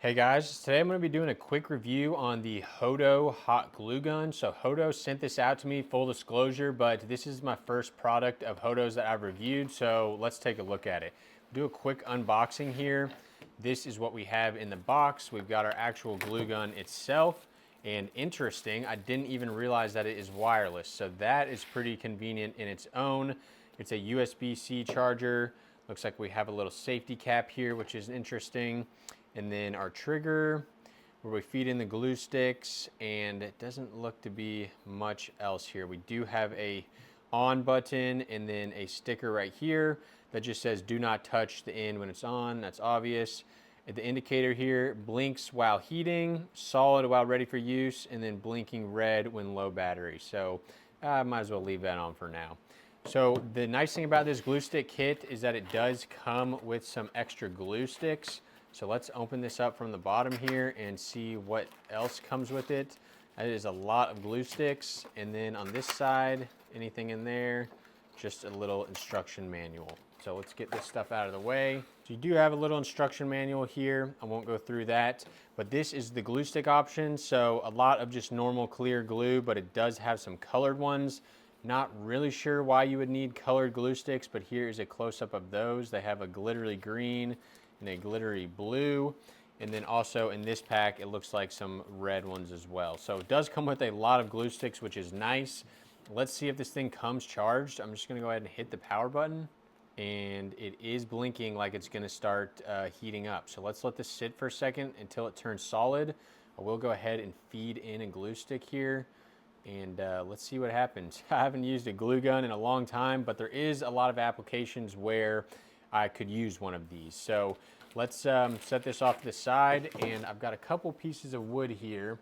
Hey guys, today I'm going to be doing a quick review on the HOTO Hot Glue Gun. So HOTO sent this out to me, full disclosure, but this is my first product of HOTO's that I've reviewed, so let's take a look at it. Do a quick unboxing here. This is what we have in the box. We've got our actual glue gun itself, and interesting, I didn't even realize that it is wireless, so that is pretty convenient in its own. It's a USB-C charger. Looks like we have a little safety cap here, which is interesting. And then our trigger, where we feed in the glue sticks, and it doesn't look to be much else here. We do have a on button and then a sticker right here that just says do not touch the end when it's on. That's obvious. The indicator here blinks while heating, solid while ready for use, and then blinking red when low battery. So I might as well leave that on for now. So the nice thing about this glue stick kit is that it does come with some extra glue sticks. So let's open this up from the bottom here and see what else comes with it. That is a lot of glue sticks. And then on this side, anything in there, just a little instruction manual. So let's get this stuff out of the way. So you do have a little instruction manual here. I won't go through that, but this is the glue stick option. So a lot of just normal clear glue, but it does have some colored ones. Not really sure why you would need colored glue sticks, but here is a close-up of those. They have a glittery green and a glittery blue, and then also in this pack it looks like some red ones as well. So it does come with a lot of glue sticks, which is nice. Let's see if this thing comes charged. I'm just going to go ahead and hit the power button, and it is blinking like it's going to start heating up. So let's let this sit for a second until it turns solid. I will go ahead and feed in a glue stick here, and let's see what happens. I haven't used a glue gun in a long time, but there is a lot of applications where I could use one of these. So let's set this off to the side, and I've got a couple pieces of wood here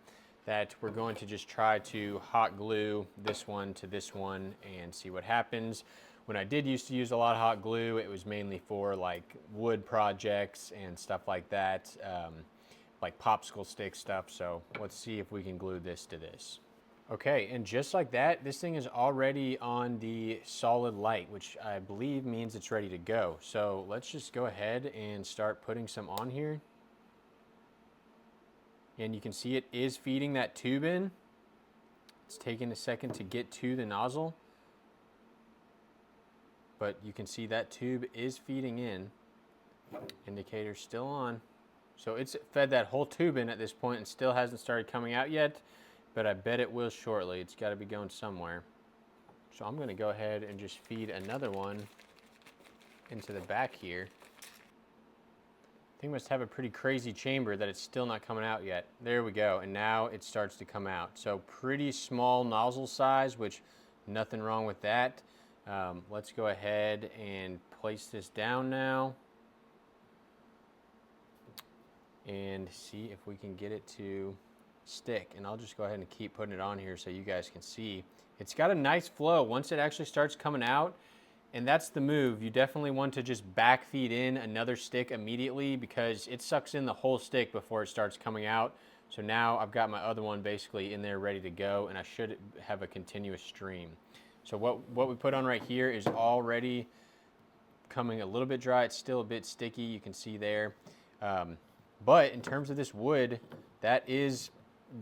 that we're going to just try to hot glue this one to this one and see what happens. When I did used to use a lot of hot glue, it was mainly for like wood projects and stuff like that, like popsicle stick stuff. So let's see if we can glue this to this. Okay, and just like that, this thing is already on the solid light, which I believe means it's ready to go. So let's just go ahead and start putting some on here. And you can see it is feeding that tube in. It's taking a second to get to the nozzle, but you can see that tube is feeding in. Indicator still on. So it's fed that whole tube in at this point and still hasn't started coming out yet, but I bet it will shortly. It's got to be going somewhere. So I'm going to go ahead and just feed another one into the back here. Thing must have a pretty crazy chamber that it's still not coming out yet. There we go, and now it starts to come out. So pretty small nozzle size, which nothing wrong with that. Let's go ahead and place this down now and see if we can get it to stick. And I'll just go ahead and keep putting it on here so you guys can see. It's got a nice flow once it actually starts coming out, and that's the move. You definitely want to just back feed in another stick immediately because it sucks in the whole stick before it starts coming out. So now I've got my other one basically in there ready to go, and I should have a continuous stream. So what we put on right here is already coming a little bit dry. It's still a bit sticky, you can see there. But in terms of this wood, that is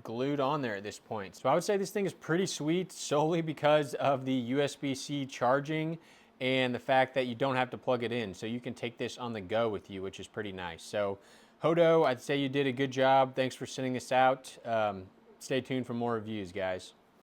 glued on there at this point. So I would say this thing is pretty sweet solely because of the USB-C charging and the fact that you don't have to plug it in. So you can take this on the go with you, which is pretty nice. So HOTO, I'd say you did a good job. Thanks for sending this out. Stay tuned for more reviews, guys.